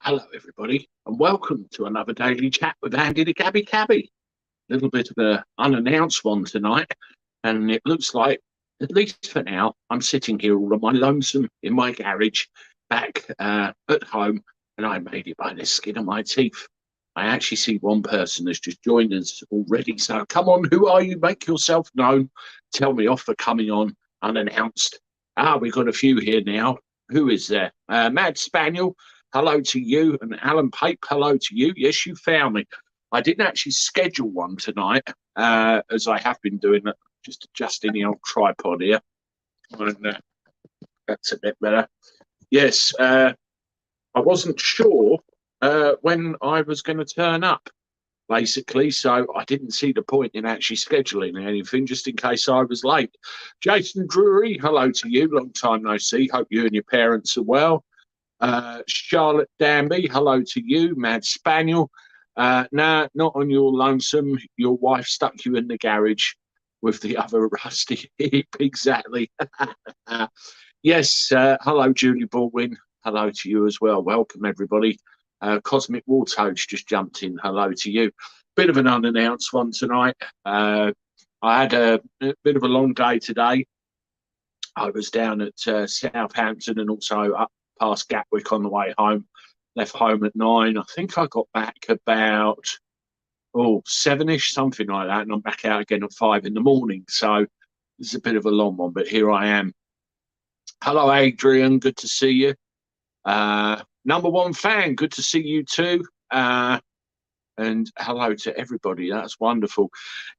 Hello, everybody, and welcome to another daily chat with Andy the Gabby Cabby. A little bit of an unannounced one tonight, and it looks like, at least for now, I'm sitting here all on my lonesome in my garage, back at home, and I made it by the skin of my teeth. I actually see one person has just joined us already, so come on, who are you? Make yourself known. Tell me off for coming on unannounced. We've got a few here now. Who is there? Mad Spaniel. Hello to you, and Alan Pape, hello to you. Yes, you found me. I didn't actually schedule one tonight, as I have been doing, just adjusting the old tripod here. And that's a bit better. Yes, I wasn't sure when I was going to turn up, basically, so I didn't see the point in actually scheduling anything, just in case I was late. Jason Drury, hello to you. Long time no see. Hope you and your parents are well. Charlotte Danby, hello to you. Mad Spaniel. Nah, not on your lonesome. Your wife stuck you in the garage with the other rusty hip. Exactly. Yes, hello, Julie Baldwin. Hello to you as well. Welcome, everybody. Cosmic Wartoge just jumped in. Hello to you. Bit of an unannounced one tonight. I had a bit of a long day today. I was down at Southampton and also up past Gatwick on the way home. Left home at 9. I think I got back about 7ish, something like that, and I'm back out again at 5 in the morning. So it's a bit of a long one, but here I am. Hello, Adrian. Good to see you. Number one fan. Good to see you too. And hello to everybody. That's wonderful.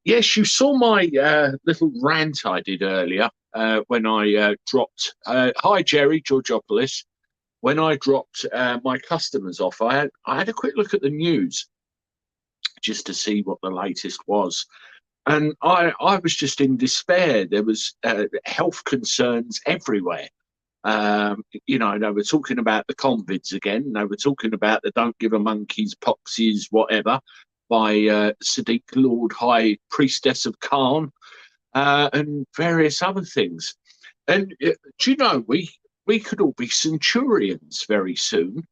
Yes, you saw my little rant I did earlier when I dropped. Hi, Jerry Georgopoulos. When I dropped my customers off, I had a quick look at the news just to see what the latest was. And I was just in despair. There was health concerns everywhere. They were talking about the convids again. They were talking about the don't give a monkeys, poxies, whatever, by Sadiq Lord, High Priestess of Khan, and various other things. And do you know, we could all be centurions very soon.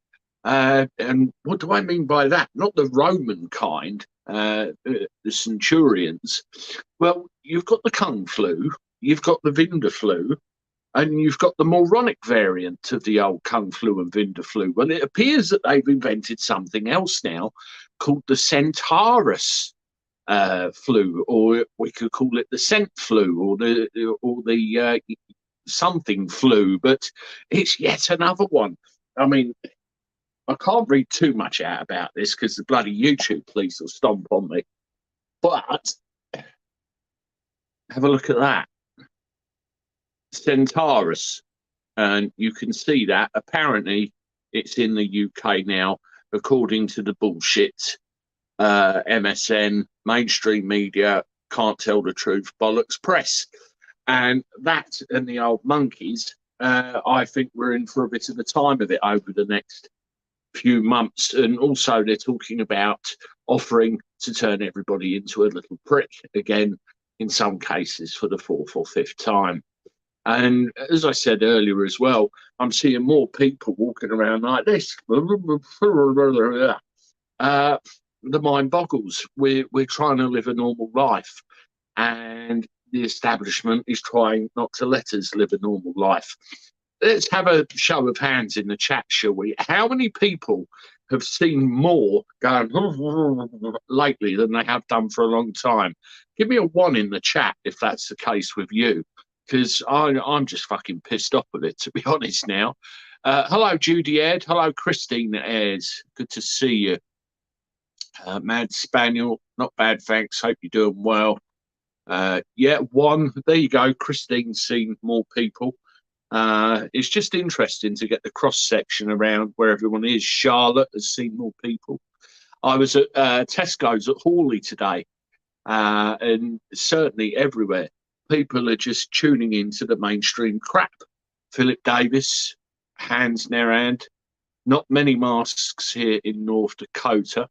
And what do I mean by that? Not the Roman kind, the centurions. Well, you've got the Kung flu, you've got the Vinda flu, and you've got the moronic variant of the old Kung flu and Vinda flu. Well, it appears that they've invented something else now called the Centaurus flu, or we could call it the Cent flu, or the something flu, but it's yet another one. I mean, I can't read too much out about this because the bloody YouTube police will stomp on me. But have a look at that. Centaurus. And you can see that apparently it's in the UK now, according to the bullshit MSN, mainstream media, can't tell the truth, bollocks press. And that and the old monkeys, I think we're in for a bit of a time of it over the next few months. And also they're talking about offering to turn everybody into a little prick again, in some cases for the fourth or fifth time. And as I said earlier as well, I'm seeing more people walking around like this. The mind boggles. We're trying to live a normal life, and the establishment is trying not to let us live a normal life. Let's have a show of hands in the chat, shall we? How many people have seen more going lately than they have done for a long time? Give me a 1 in the chat if that's the case with you, because I'm just fucking pissed off with it, to be honest now. Hello, Judy Ed. Hello, Christine Ayres. Good to see you. Mad Spaniel. Not bad, thanks. Hope you're doing well. 1. There you go. Christine's seen more people. It's just interesting to get the cross-section around where everyone is. Charlotte has seen more people. I was at Tesco's at Hawley today, and certainly everywhere. People are just tuning into the mainstream crap. Philip Davis, hands in their hand. Not many masks here in North Dakota.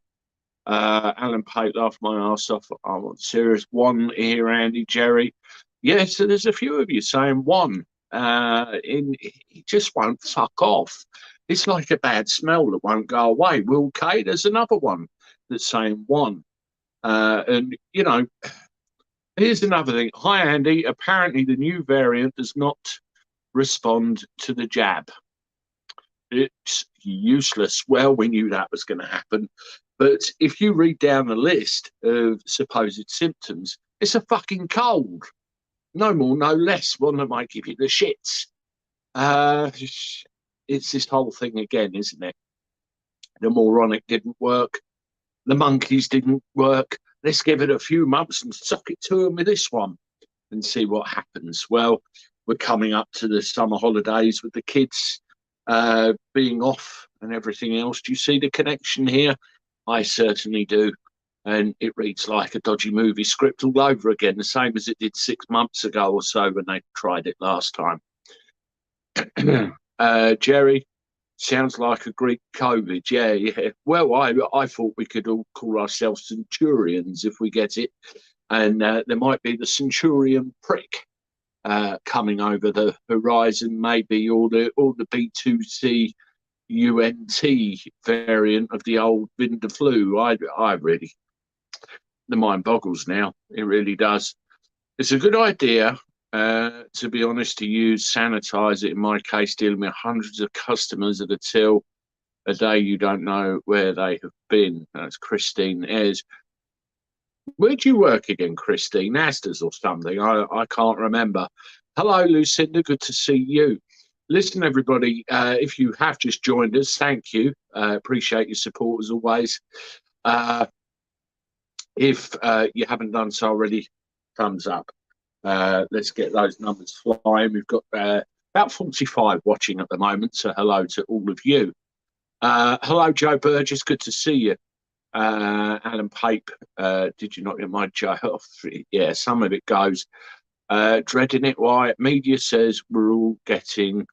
Alan Pate laughed my ass off. I'm serious. 1 here, Andy, Jerry. Yeah, so there's a few of you saying 1. He just won't fuck off. It's like a bad smell that won't go away. Will K, there's another one that's saying one. And, you know, here's another thing. Hi, Andy. Apparently, the new variant does not respond to the jab. It's useless. Well, we knew that was going to happen. But if you read down the list of supposed symptoms, it's a fucking cold. No more, no less. One that might give you the shits. It's this whole thing again, isn't it? The moronic didn't work. The monkeys didn't work. Let's give it a few months and suck it to them with this one and see what happens. Well, we're coming up to the summer holidays with the kids being off and everything else. Do you see the connection here? I certainly do. And it reads like a dodgy movie script all over again, the same as it did 6 months ago or so when they tried it last time. Jerry, sounds like a Greek COVID. Yeah. Well, I thought we could all call ourselves centurions if we get it. And there might be the centurion prick coming over the horizon, maybe, or the B2C UNT variant of the old Vinda flu. I really, the mind boggles now. It really does. It's a good idea, to be honest, to use sanitizer. In my case, dealing with hundreds of customers at a till a day, you don't know where they have been. That's Christine Ayres. Where do you work again, Christine? Asda's or something? I can't remember. Hello, Lucinda. Good to see you. Listen, everybody, if you have just joined us, thank you. Appreciate your support as always. If you haven't done so already, thumbs up. Let's get those numbers flying. We've got about 45 watching at the moment, so hello to all of you. Hello, Joe Burgess. Good to see you. Alan Pape, did you not get my Joe? Yeah, some of it goes. Dreading it. Why? Media says we're all getting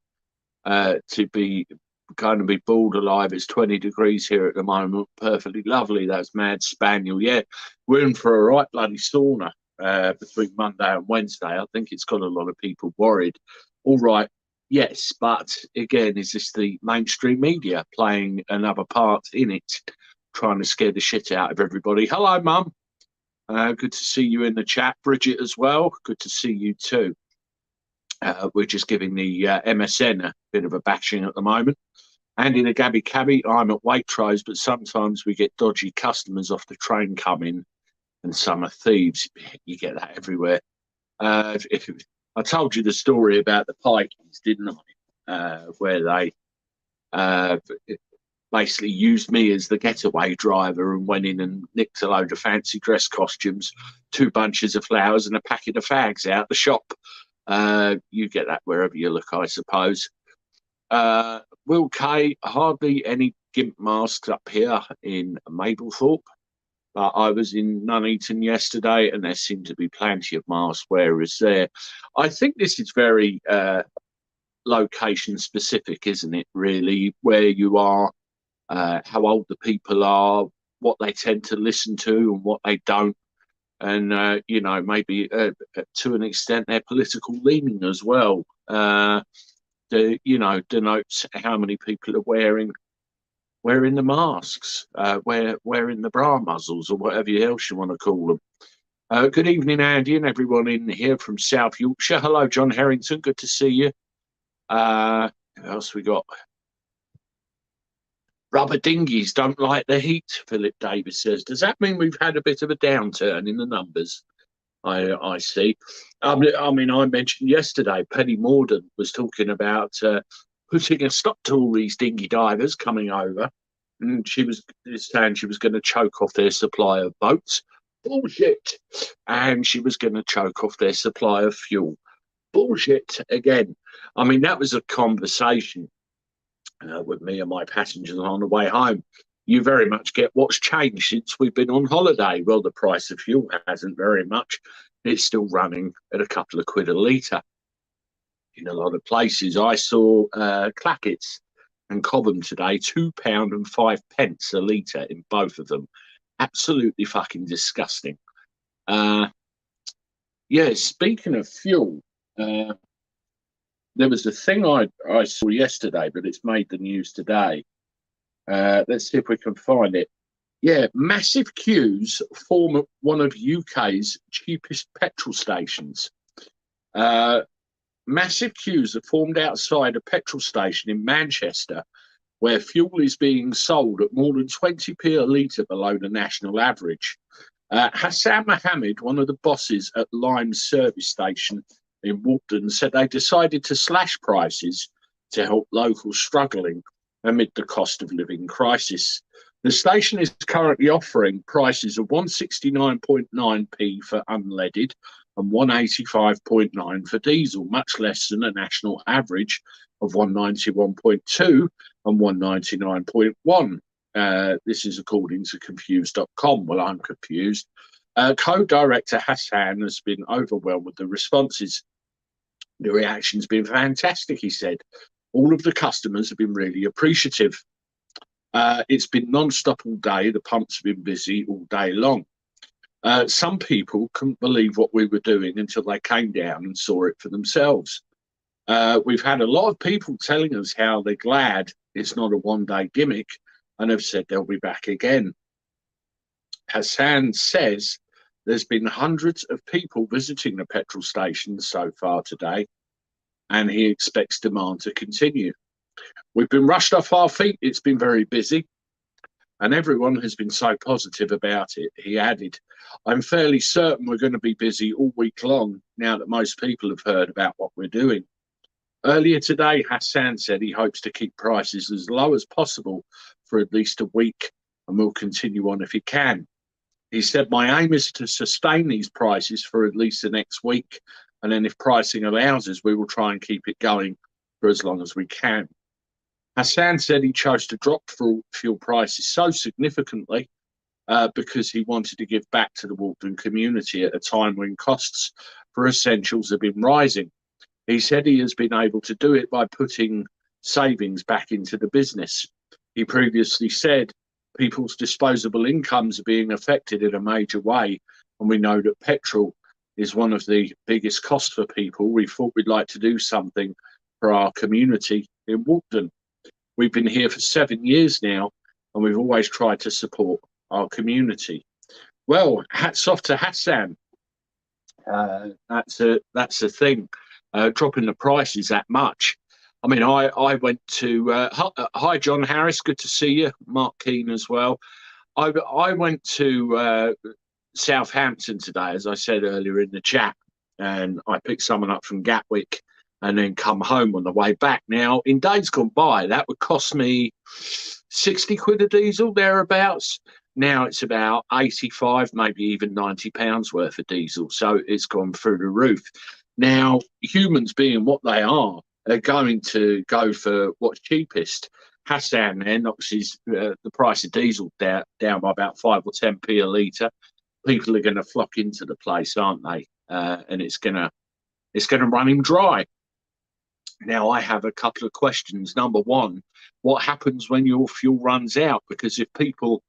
to be going to be boiled alive. It's 20 degrees here at the moment. Perfectly lovely. That's Mad Spaniel. Yeah, we're in for a right bloody sauna between Monday and Wednesday. I think it's got a lot of people worried. All right. Yes, but again, is this the mainstream media playing another part in it, trying to scare the shit out of everybody? Hello, Mum. Good to see you in the chat. Bridget as well. Good to see you too. We're just giving the MSN a bit of a bashing at the moment. And in a Gabby Cabby, I'm at Waitrose, but sometimes we get dodgy customers off the train coming, and some are thieves. You get that everywhere. I told you the story about the Pikeys, didn't I? Where they basically used me as the getaway driver and went in and nicked a load of fancy dress costumes, 2 bunches of flowers and a packet of fags out the shop. You get that wherever you look, I suppose. Will K, hardly any GIMP masks up here in Mablethorpe. But I was in Nuneaton yesterday and there seemed to be plenty of mask wearers there. I think this is very location specific, isn't it, really? Where you are, how old the people are, what they tend to listen to and what they don't. And, you know, maybe to an extent their political leaning as well. You know, denotes how many people are wearing the masks, wearing the bra muzzles or whatever else you want to call them. Good evening, Andy, and everyone in here from South Yorkshire. Hello, John Harrington. Good to see you. Who else we got? Rubber dinghies don't like the heat, Philip Davis says. Does that mean we've had a bit of a downturn in the numbers? I see. I mean, I mentioned yesterday, Penny Mordaunt was talking about putting a stop to all these dinghy divers coming over. And she was saying she was going to choke off their supply of boats. Bullshit. And she was going to choke off their supply of fuel. Bullshit again. I mean, that was a conversation with me and my passengers on the way home. You very much get what's changed since we've been on holiday. Well, the price of fuel hasn't very much. It's still running at a couple of quid a litre in a lot of places. I saw Clackett's and Cobham today, £2 and 5 pence a litre in both of them. Absolutely fucking disgusting. Yeah, speaking of fuel, there was a thing I saw yesterday, but it's made the news today. Let's see if we can find it. Yeah, massive queues form one of UK's cheapest petrol stations. Uh, Massive queues are formed outside a petrol station in Manchester, where fuel is being sold at more than 20p a litre below the national average. Hassan Mohammed, one of the bosses at Lime's service station in Walton, said they decided to slash prices to help locals struggling amid the cost of living crisis. The station is currently offering prices of 169.9p for unleaded and 185.9 for diesel, much less than a national average of 191.2 and 199.1. This is according to confused.com. Well, I'm confused. Co-director Hassan has been overwhelmed with the responses. The reaction's been fantastic, he said. All of the customers have been really appreciative. It's been non-stop all day. The pumps have been busy all day long. Some people couldn't believe what we were doing until they came down and saw it for themselves. We've had a lot of people telling us how they're glad it's not a one-day gimmick and have said they'll be back again. Hassan says there's been hundreds of people visiting the petrol station so far today, and he expects demand to continue. We've been rushed off our feet. It's been very busy, and everyone has been so positive about it. He added, I'm fairly certain we're going to be busy all week long now that most people have heard about what we're doing. Earlier today, Hassan said he hopes to keep prices as low as possible for at least a week and will continue on if he can. He said, my aim is to sustain these prices for at least the next week, and then if pricing allows us, we will try and keep it going for as long as we can. Hassan said he chose to drop fuel prices so significantly because he wanted to give back to the Walton community at a time when costs for essentials have been rising. He said he has been able to do it by putting savings back into the business. He previously said people's disposable incomes are being affected in a major way, and we know that petrol is one of the biggest costs for people. We thought we'd like to do something for our community in Walton. We've been here for 7 years now, and we've always tried to support our community. Well, hats off to Hassan. That's a thing. Dropping the prices that much. I mean, I went to hi John Harris, good to see you. Mark Keane as well. I went to Southampton today, as I said earlier in the chat, and I picked someone up from Gatwick and then come home on the way back. Now, in days gone by, that would cost me 60 quid a diesel, thereabouts. Now it's about 85, maybe even £90 worth of diesel. So it's gone through the roof. Now, humans being what they are going to go for what's cheapest. Hassan then knocks the price of diesel down by about 5 or 10p a litre. People are going to flock into the place, aren't they? And it's going to run him dry. Now, I have a couple of questions. Number one, what happens when your fuel runs out? Because if people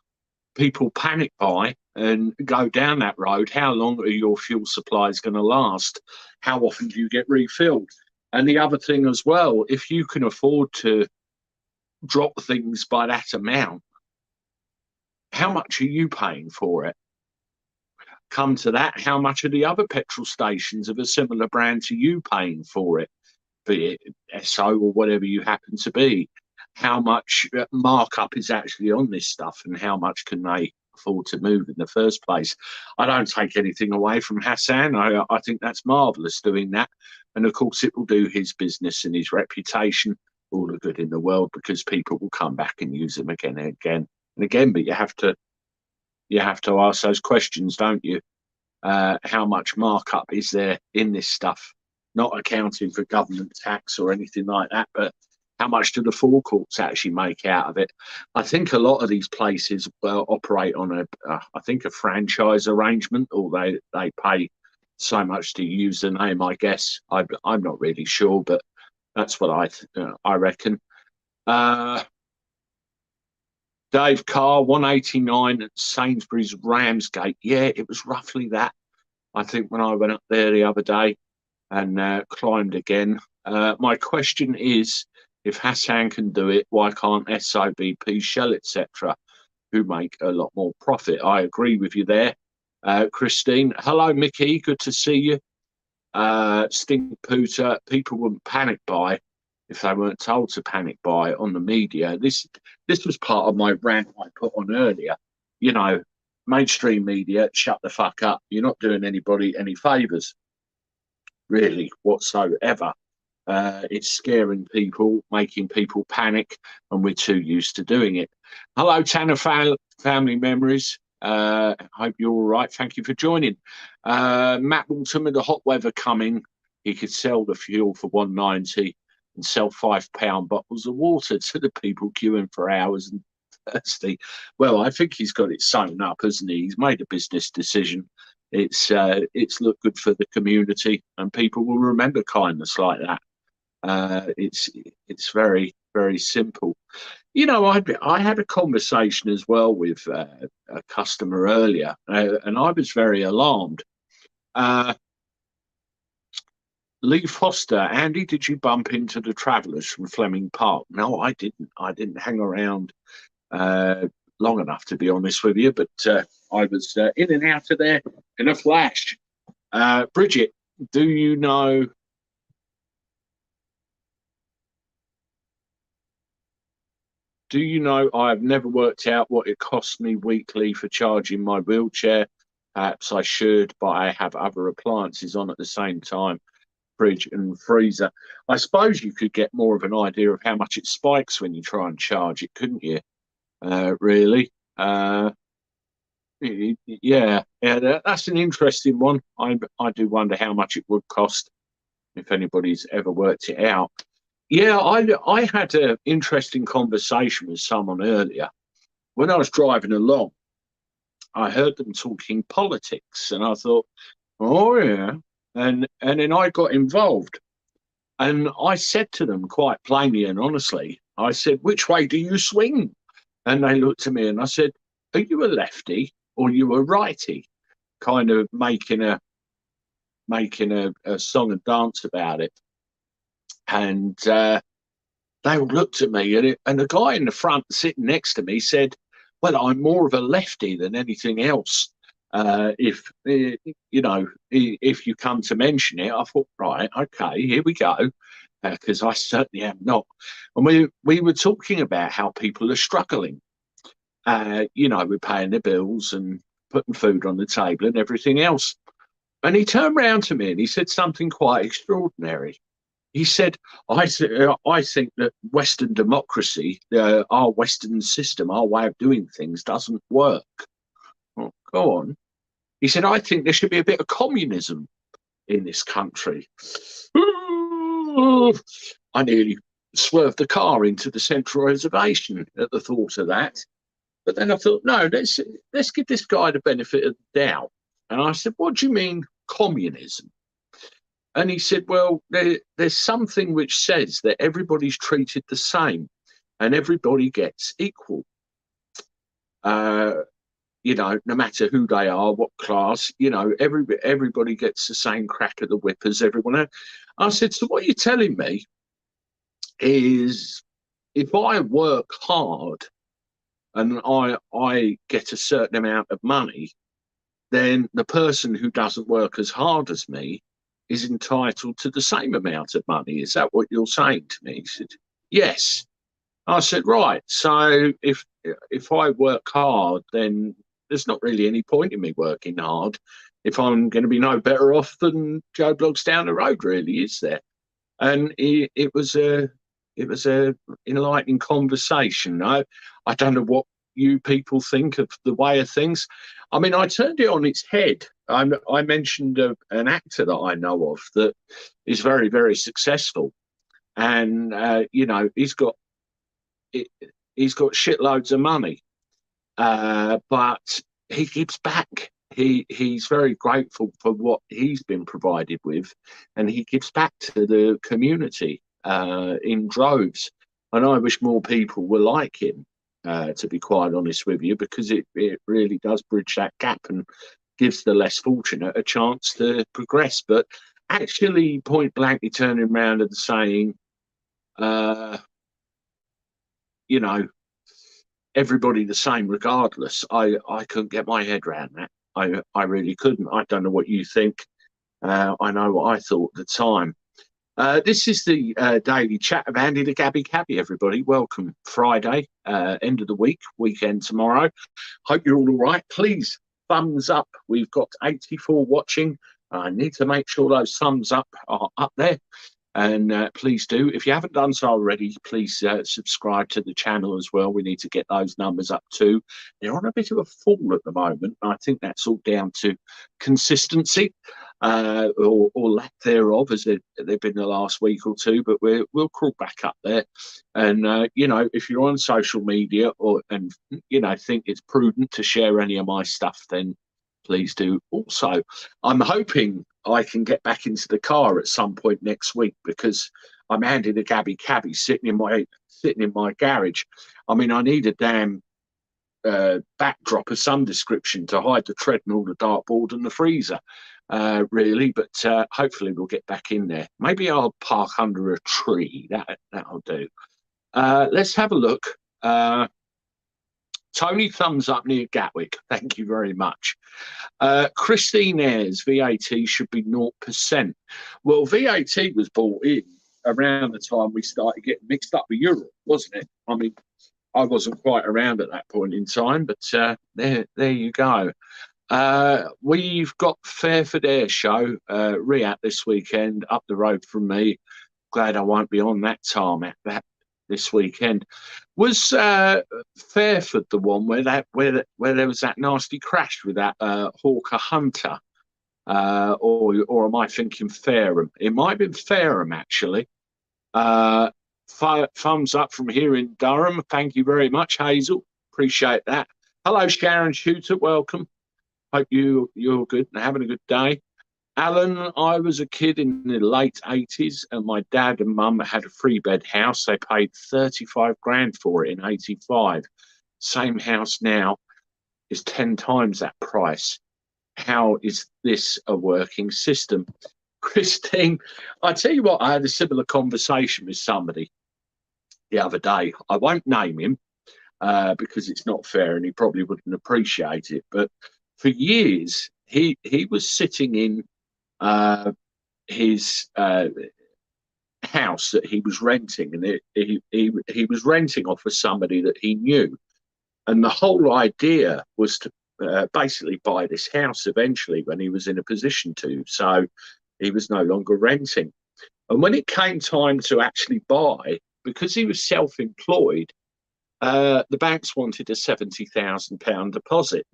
panic buy and go down that road, how long are your fuel supplies going to last? How often do you get refilled? And the other thing as well, if you can afford to drop things by that amount, how much are you paying for it? Come to that, how much are the other petrol stations of a similar brand to you paying for it? Be it SO or whatever you happen to be. How much markup is actually on this stuff, and how much can they afford to move in the first place? I don't take anything away from Hassan. I think that's marvellous doing that. And of course, it will do his business and his reputation all the good in the world, because people will come back and use them again and again and again. But you have to ask those questions, don't you? How much markup is there in this stuff? Not accounting for government tax or anything like that, but how much do the forecourts actually make out of it? I think a lot of these places operate on a franchise arrangement, or they pay so much to use the name, I guess. I'm not really sure, but that's what I reckon. Dave Carr, 189 at Sainsbury's Ramsgate. Yeah, it was roughly that. I think when I went up there the other day and climbed again. My question is, if Hassan can do it, why can't SIBP, Shell, etc., who make a lot more profit? I agree with you there, Christine. Hello, Mickey. Good to see you. Stink Pooter. People wouldn't panic buy if they weren't told to panic buy on the media. This was part of my rant I put on earlier. You know, mainstream media, shut the fuck up. You're not doing anybody any favours, really, whatsoever. It's scaring people, making people panic, and we're too used to doing it. Hello, Tanner Family Memories. Hope you're all right. Thank you for joining. Matt Walton, with the hot weather coming, he could sell the fuel for $1.90 and sell £5 bottles of water to the people queuing for hours and thirsty. Well, I think he's got it sewn up, hasn't he? He's made a business decision. It's looked good for the community, and people will remember kindness like that. It's very, very simple. You know, I had a conversation as well with a customer earlier, and I was very alarmed. Lee Foster, Andy, did you bump into the travellers from Fleming Park? No, I didn't. I didn't hang around long enough, to be honest with you, but I was in and out of there in a flash. Bridget, do you know I've never worked out what it costs me weekly for charging my wheelchair? Perhaps I should, but I have other appliances on at the same time, fridge and freezer. I suppose you could get more of an idea of how much it spikes when you try and charge it, couldn't you? Really? Yeah, that's an interesting one. I do wonder how much it would cost if anybody's ever worked it out. Yeah, I had an interesting conversation with someone earlier. When I was driving along, I heard them talking politics, and I thought, oh yeah, and then I got involved, and I said to them quite plainly and honestly, I said, which way do you swing? And they looked at me, and I said, are you a lefty or you a righty? Kind of making a song and dance about it. And they all looked at me, and the guy in the front sitting next to me said, well, I'm more of a lefty than anything else. If if you come to mention it. I thought, right, okay, here we go, because I certainly am not. And we were talking about how people are struggling. We're paying their bills and putting food on the table and everything else. And he turned round to me and he said something quite extraordinary. He said, I think that Western democracy, our Western system, our way of doing things doesn't work. Well, go on. He said, I think there should be a bit of communism in this country. I nearly swerved the car into the central reservation at the thought of that. But then I thought, no, let's give this guy the benefit of the doubt. And I said, what do you mean communism? And he said, well, there's something which says that everybody's treated the same and everybody gets equal. No matter who they are, what class, everybody gets the same crack at the whip as everyone else. I said, so what you're telling me is if I work hard and I get a certain amount of money, then the person who doesn't work as hard as me is entitled to the same amount of money. Is that what you're saying to me? He said, yes. I said, right. So if I work hard, then there's not really any point in me working hard if I'm going to be no better off than Joe Bloggs down the road, really, is there? And it was a enlightening conversation. I don't know what you people think of the way of things. I mean, I turned it on its head. I mentioned an actor that I know of that is very, very successful, and he's got shitloads of money, but he gives back. He's very grateful for what he's been provided with, and he gives back to the community in droves. And I wish more people were like him, to be quite honest with you, because it really does bridge that gap and gives the less fortunate a chance to progress. But actually point blankly turning around and saying, uh, you know, everybody the same regardless. I couldn't get my head around that. I really couldn't. I don't know what you think. I know what I thought at the time. This is the daily chat of Andy the Gabby Cabby, everybody. Welcome. Friday, end of the week, weekend tomorrow. Hope you're all right. Please, thumbs up. We've got 84 watching. I need to make sure those thumbs up are up there. And please do. If you haven't done so already, please subscribe to the channel as well. We need to get those numbers up too. They're on a bit of a fall at the moment. I think that's all down to consistency or lack thereof, as they've been the last week or two. But we'll crawl back up there. And, you know, if you're on social media and, you know, think it's prudent to share any of my stuff, then please do also. I'm hoping I can get back into the car at some point next week, because I'm handing a Gabby Cabby sitting in my garage. I mean, I need a damn backdrop of some description to hide the treadmill, the dartboard, and the freezer, really. But hopefully we'll get back in there. Maybe I'll park under a tree. That'll do. Let's have a look. Tony, thumbs up near Gatwick. Thank you very much. Christine Ayres, VAT should be 0%. Well, VAT was brought in around the time we started getting mixed up with Europe, wasn't it? I mean, I wasn't quite around at that point in time, but there you go. We've got Fairford Air Show, Riyadh this weekend, up the road from me. Glad I won't be on that tarmac this weekend. Was Fairford the one where there was that nasty crash with that Hawker Hunter, or am I thinking Fareham? It might have been Fareham, actually. Thumbs up from here in Durham. Thank you very much, Hazel. Appreciate that. Hello, Sharon Shooter. Welcome. Hope you're good and having a good day. Alan, I was a kid in the late 80s, and my dad and mum had a 3-bed house. They paid 35 grand for it in 85. Same house now is 10 times that price. How is this a working system? Christine, I tell you what, I had a similar conversation with somebody the other day. I won't name him because it's not fair and he probably wouldn't appreciate it. But for years, he was sitting in his house that he was renting, and he was renting off of somebody that he knew, and the whole idea was to basically buy this house eventually when he was in a position to, so he was no longer renting. And when it came time to actually buy, because he was self-employed, the banks wanted a £70,000 deposit.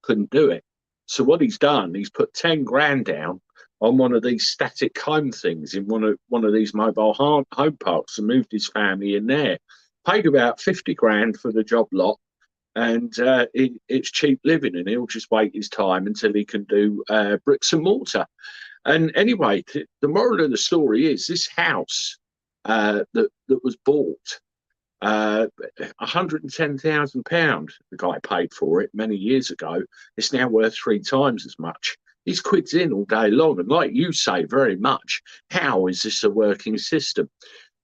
Couldn't do it. So what he's done, he's put 10 grand down on one of these static home things in one of these mobile home parks, and moved his family in there. Paid about 50 grand for the job lot, and it's cheap living, and he'll just wait his time until he can do bricks and mortar. And anyway, the moral of the story is this house that was bought, £110,000 the guy paid for it many years ago. It's now worth 3 times as much. He's quids in all day long, and like you say very much, how is this a working system?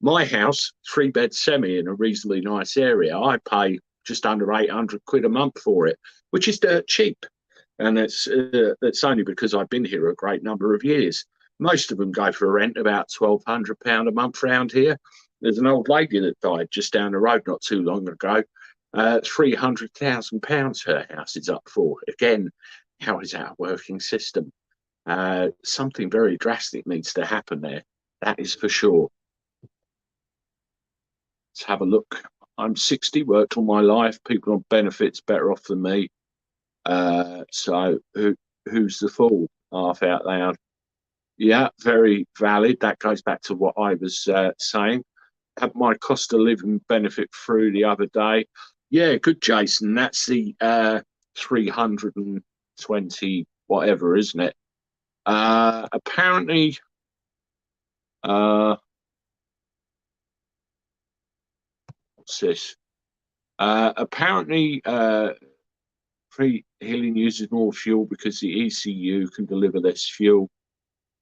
My house, 3-bed semi in a reasonably nice area, I pay just under 800 quid a month for it, which is dirt cheap, and it's only because I've been here a great number of years. Most of them go for a rent about £1,200 a month round here. There's an old lady that died just down the road not too long ago. £300,000 her house is up for. Again, how is that a working system? Something very drastic needs to happen there. That is for sure. Let's have a look. I'm 60, worked all my life. People on benefits better off than me. So who's the fool? Laugh out loud. Yeah, very valid. That goes back to what I was saying. Had my cost of living benefit through the other day. Yeah, good, Jason. That's the 320 whatever, isn't it? Apparently, what's this? Apparently, pre-healing uses more fuel because the ECU can deliver less fuel.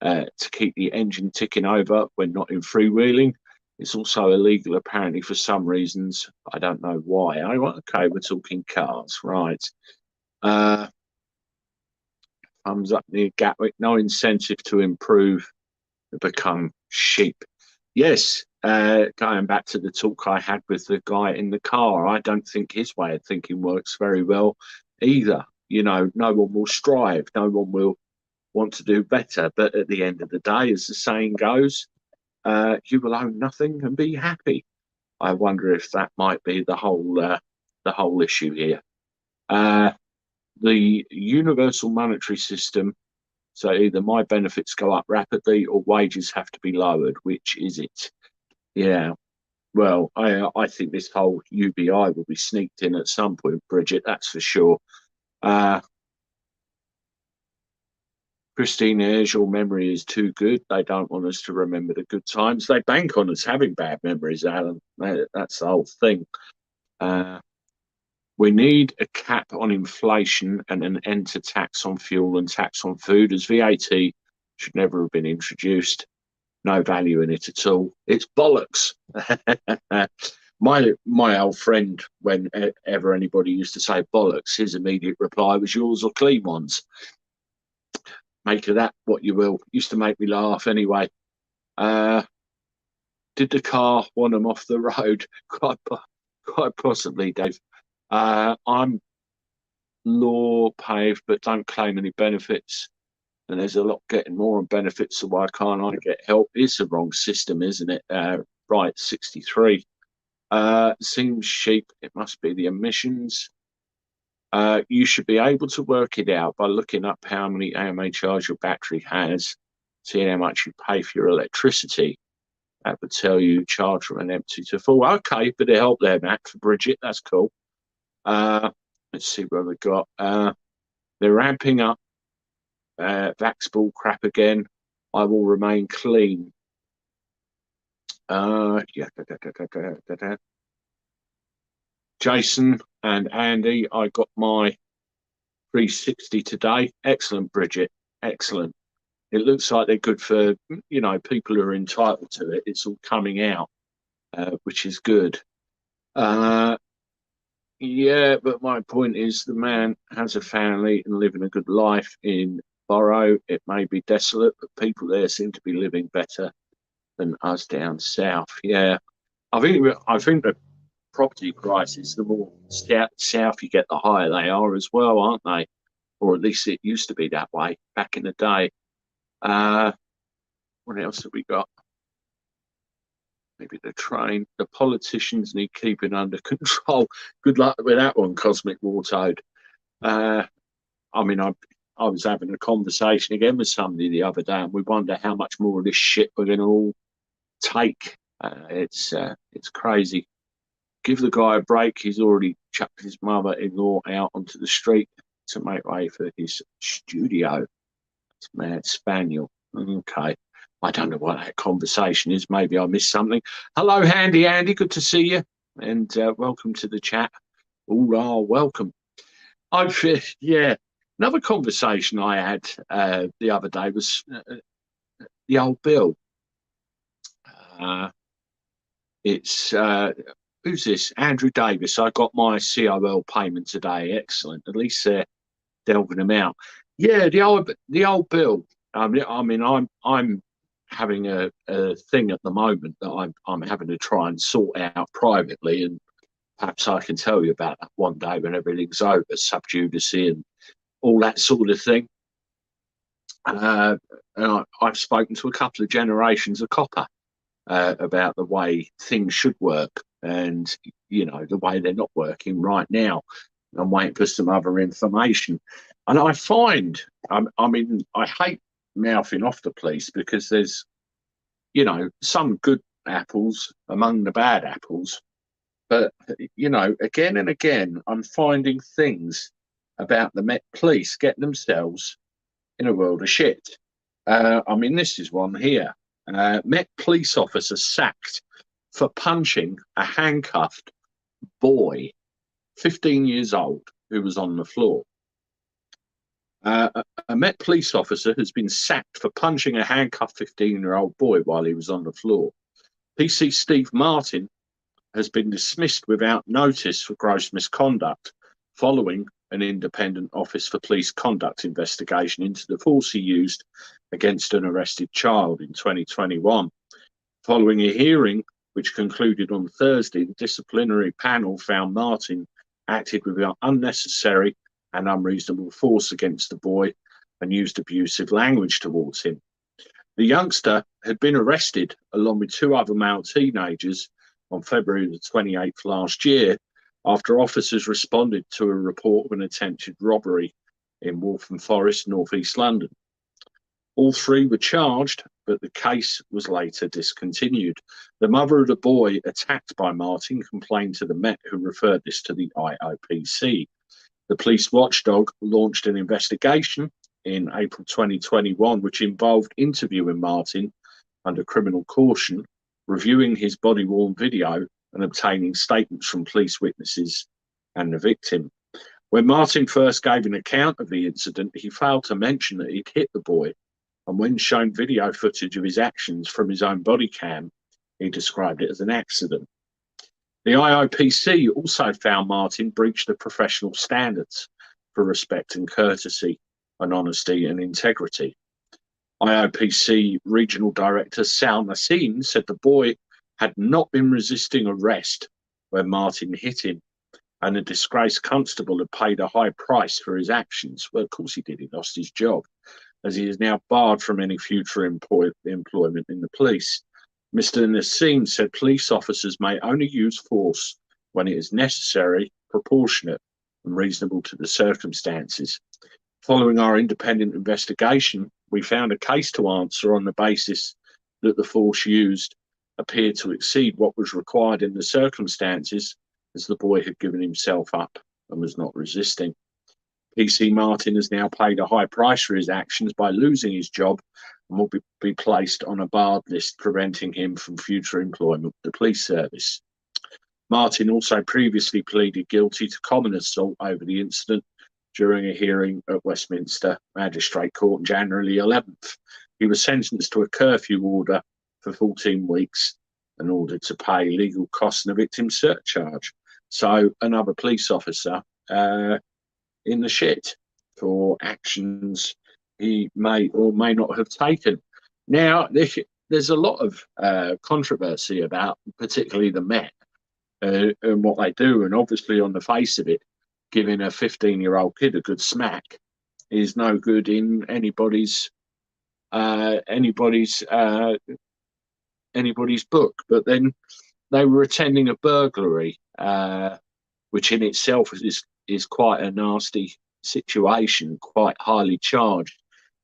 to keep the engine ticking over when not in freewheeling. It's also illegal, apparently, for some reasons. I don't know why. Okay, we're talking cars, right. Thumbs up near Gatwick. No incentive to improve, to become sheep. Yes, going back to the talk I had with the guy in the car, I don't think his way of thinking works very well either. You know, no one will strive, no one will want to do better. But at the end of the day, as the saying goes, you will own nothing and be happy. I wonder if that might be the whole issue here. The universal monetary system. So either my benefits go up rapidly or wages have to be lowered. Which is it? Yeah. Well, I think this whole UBI will be sneaked in at some point, Bridget. That's for sure. Christine, as your memory is too good. They don't want us to remember the good times. They bank on us having bad memories, Alan. That's the whole thing. We need a cap on inflation and an end to tax on fuel and tax on food, as VAT should never have been introduced. No value in it at all. It's bollocks. My old friend, whenever anybody used to say bollocks, his immediate reply was yours or clean ones. Make of that what you will. Used to make me laugh anyway. Did the car want them off the road? Quite possibly, Dave. I'm law paved, but don't claim any benefits. And there's a lot getting more on benefits, so why can't I get help? It's the wrong system, isn't it? Right, 63. Seems cheap. It must be the emissions. You should be able to work it out by looking up how many AMA charge your battery has, seeing how much you pay for your electricity. That would tell you charge from an empty to full. Okay, bit of help there, Matt, for Bridget. That's cool. Let's see where we got. They're ramping up Vax ball crap again. I will remain clean. Jason and Andy, I got my 360 today. Excellent, Bridget. Excellent. It looks like they're good for, people who are entitled to it. It's all coming out, which is good. Yeah, but my point is the man has a family and living a good life in Borough. It may be desolate, but people there seem to be living better than us down south. Yeah, I think the property prices, the more south you get, the higher they are as well, aren't they? Or at least it used to be that way back in the day. What else have we got? Maybe the train. The politicians need keeping under control. Good luck with that one, Cosmic War Toad. I was having a conversation again with somebody the other day, and we wonder how much more of this shit we're going to all take. It's crazy. Give the guy a break. He's already chucked his mother-in-law out onto the street to make way for his studio. It's mad spaniel. Okay. I don't know what that conversation is. Maybe I missed something. Hello, Handy Andy. Good to see you. And welcome to the chat. Hoorah, welcome. Another conversation I had the other day was the old bill. Who's this? Andrew Davis. I got my COL payment today. Excellent. At least they're delving them out. Yeah, the old bill. I'm having a thing at the moment that I'm having to try and sort out privately, and perhaps I can tell you about that one day when everything's over, sub judice and all that sort of thing. And I've spoken to a couple of generations of copper about the way things should work, and the way they're not working right now. I'm waiting for some other information, and I find I hate mouthing off the police because there's some good apples among the bad apples, but again and again I'm finding things about the Met Police getting themselves in a world of shit. This is one here. Met police officer sacked for punching a handcuffed boy, 15 years old, who was on the floor. A Met police officer has been sacked for punching a handcuffed 15-year-old boy while he was on the floor. PC Steve Martin has been dismissed without notice for gross misconduct following an independent Office for Police Conduct investigation into the force he used against an arrested child in 2021. Following a hearing which concluded on Thursday, the disciplinary panel found Martin acted with unnecessary and unreasonable force against the boy and used abusive language towards him. The youngster had been arrested along with two other male teenagers on February the 28th last year after officers responded to a report of an attempted robbery in Waltham Forest, North East London. All three were charged, but the case was later discontinued. The mother of the boy attacked by Martin complained to the Met, who referred this to the IOPC. The police watchdog launched an investigation in April 2021, which involved interviewing Martin under criminal caution, reviewing his body-worn video and obtaining statements from police witnesses and the victim. When Martin first gave an account of the incident, he failed to mention that he'd hit the boy, and when shown video footage of his actions from his own body cam, he described it as an accident. The IOPC also found Martin breached the professional standards for respect and courtesy and honesty and integrity. IOPC Regional Director Sal Nassim said the boy had not been resisting arrest when Martin hit him, and the disgraced constable had paid a high price for his actions. Well, of course he did. He lost his job, as he is now barred from any future employment in the police. Mr. Nassim said police officers may only use force when it is necessary, proportionate, and reasonable to the circumstances. Following our independent investigation, we found a case to answer on the basis that the force used appeared to exceed what was required in the circumstances, as the boy had given himself up and was not resisting. PC Martin has now paid a high price for his actions by losing his job and will be placed on a barred list, preventing him from future employment with the police service. Martin also previously pleaded guilty to common assault over the incident during a hearing at Westminster Magistrate Court on January 11th. He was sentenced to a curfew order for 14 weeks and ordered to pay legal costs and a victim surcharge. So another police officer in the shit for actions he may or may not have taken. Now, there's a lot of controversy about particularly the Met and what they do, and obviously on the face of it, giving a 15-year-old kid a good smack is no good in anybody's book. But then they were attending a burglary, which in itself is quite a nasty situation, quite highly charged.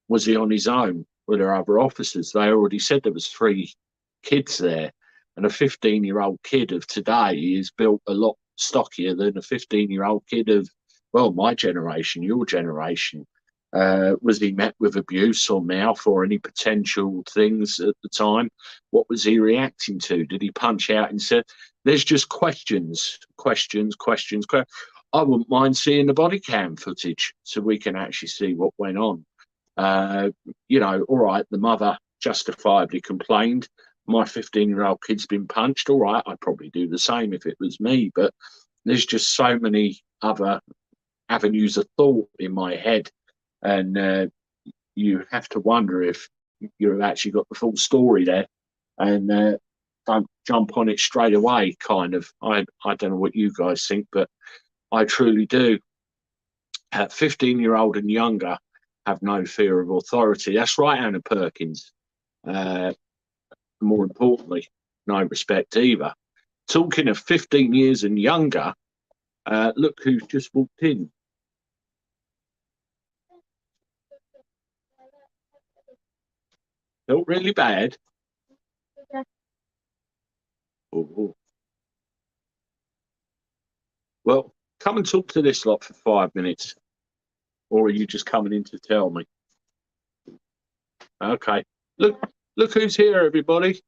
Was he on his own? Were there other officers? They already said there was 3 kids there, and a 15-year-old kid of today is built a lot stockier than a 15-year-old kid of, well, my generation, your generation. Was he met with abuse or mouth or any potential things at the time? What was he reacting to? Did he punch out and say, there's just questions. I wouldn't mind seeing the body cam footage so we can actually see what went on. All right, the mother justifiably complained. My 15-year-old kid's been punched. All right, I'd probably do the same if it was me. But there's just so many other avenues of thought in my head. And you have to wonder if you've actually got the full story there. And don't jump on it straight away, kind of. I don't know what you guys think, but I truly do. 15-year-old and younger have no fear of authority. That's right, Anna Perkins. More importantly, no respect either. Talking of 15 years and younger, look who's just walked in. Felt really bad. Oh. Well, come and talk to this lot for 5 minutes. Or are you just coming in to tell me? Okay. Look who's here, everybody.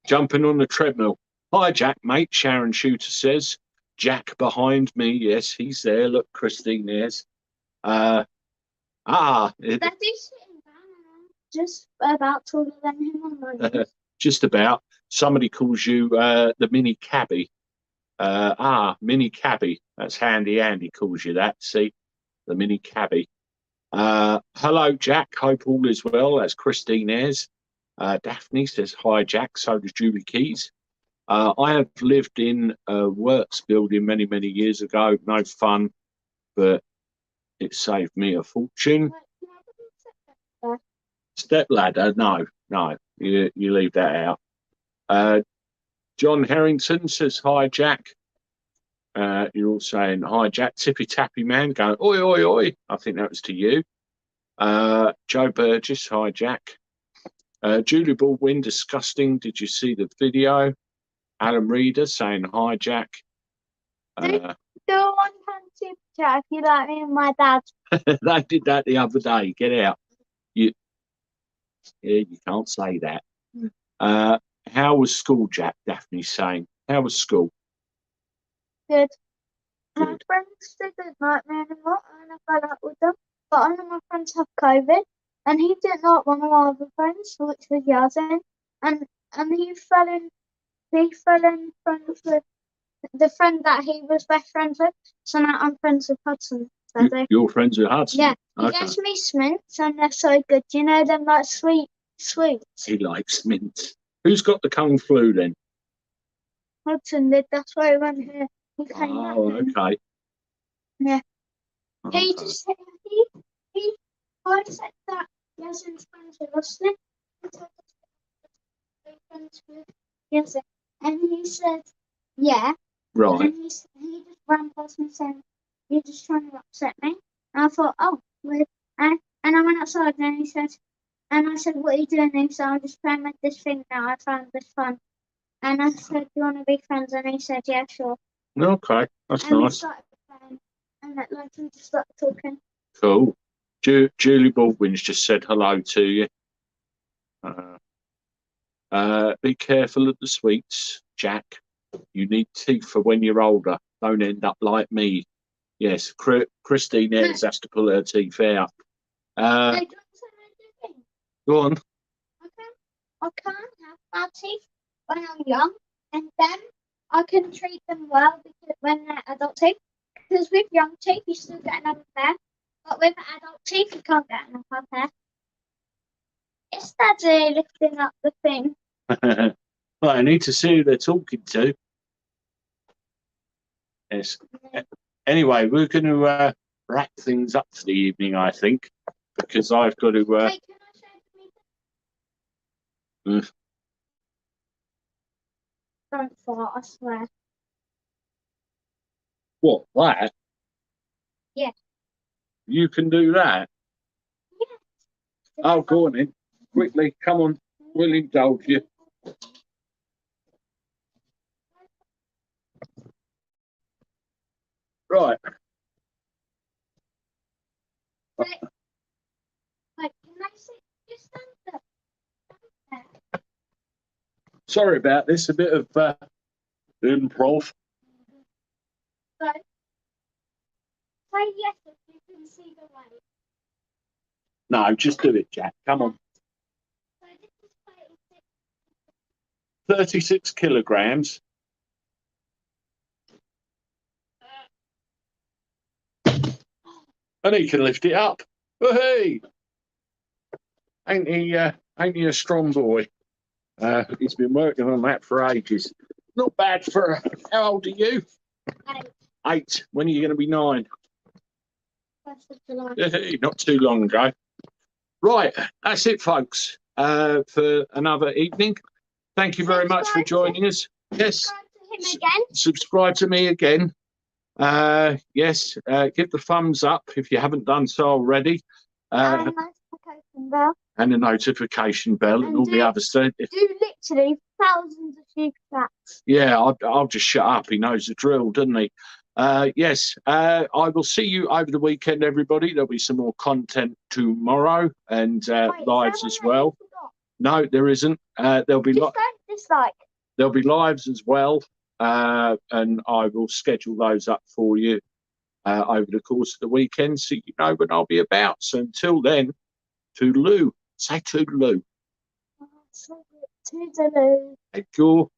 Jumping on the treadmill. Hi, Jack, mate, Sharon Shooter says. Jack behind me. Yes, he's there. Look, Christine, there's. Daddy's sitting down and I'm just about taller than him on my knees. Just about. Somebody calls you the mini cabby. Mini cabby. That's handy. Andy calls you that. See, the mini cabby. Hello, Jack. Hope all is well. That's Christine Ayres. Daphne says hi, Jack. So does Julie Keys. I have lived in a works building many, many years ago. No fun, but it saved me a fortune. Step ladder? No. You leave that out. John Harrington says hi, Jack. You're all saying hi, Jack. Tippy Tappy Man going oi oi oi. I think that was to you. Joe Burgess, hi, Jack. Julie Baldwin, disgusting. Did you see the video? Alan Reeder saying hi, Jack. Do one time super chat if you like me and my dad. They did that the other day. Get out. You can't say that. How was school, Jack? Daphne's saying. How was school? Good. My friends didn't like me anymore and I fell out with them. But one of my friends have COVID and he didn't like one of our other friends, which was Yasin. And he fell in friends with the friend that he was best friends with. So now I'm friends with Hudson. You're friends with Hudson? Yeah. He gets me mints and they're so good. You know them like sweets? He likes mints. Who's got the kung flu then? Hudson did. That's why he went here. He came back. Oh, okay. Yeah. Okay. He just said I said that Yasin's friends were listening. Friends with Yasin. And he said, yeah. Right. And he just ran past me saying, you're just trying to upset me. And I thought, oh, weird. And I went outside and he said, and I said, what are you doing? And he said, I'm just playing with this thing now. I found this fun. And I said, do you want to be friends? And he said, yeah, sure. Okay, that's and nice. We started playing, and we just started talking. Cool. Julie Baldwin's just said hello to you. Be careful of the sweets, Jack. You need teeth for when you're older. Don't end up like me. Yes, Christine Ayres has to pull her teeth out. Go on. I can't have bad teeth when I'm young, and then I can treat them well because when they're adult teeth. Because with young teeth, you still get another pair, but with adult teeth, you can't get another pair. It's Daddy lifting up the thing. Well, I need to see who they're talking to. Yes. Anyway, we're going to wrap things up for the evening, I think, because I've got to. Hey, can I show the Don't fart, I swear. What, that? Yeah. You can do that? Yeah. Oh, go on in. Quickly, come on. We'll indulge you. Right. Wait, can I sit just stand up? Sorry about this, a bit of improv. So, say yes if you can see the way. No, just do it, Jack. Come on. So this is 36 kilograms. And he can lift it up. Hey! Ain't he a strong boy? He's been working on that for ages. Not bad for... How old are you? 8. 8. When are you going to be 9? 1st of July. Hey, not too long ago. Right, that's it, folks, for another evening. Thank you very much for joining us. Yes. Subscribe to me again. Yes, give the thumbs up if you haven't done so already. And the notification bell. And the notification bell and all the other stuff. Do literally thousands of super chats. Yeah, I'll just shut up. He knows the drill, doesn't he? Yes, I will see you over the weekend, everybody. There'll be some more content tomorrow and lives as well. No, there isn't. There'll be There'll be lives as well. and I will schedule those up for you over the course of the weekend, so you know when I'll be about. So until then, toodaloo. Say toodaloo. Toodaloo. Hey, cool.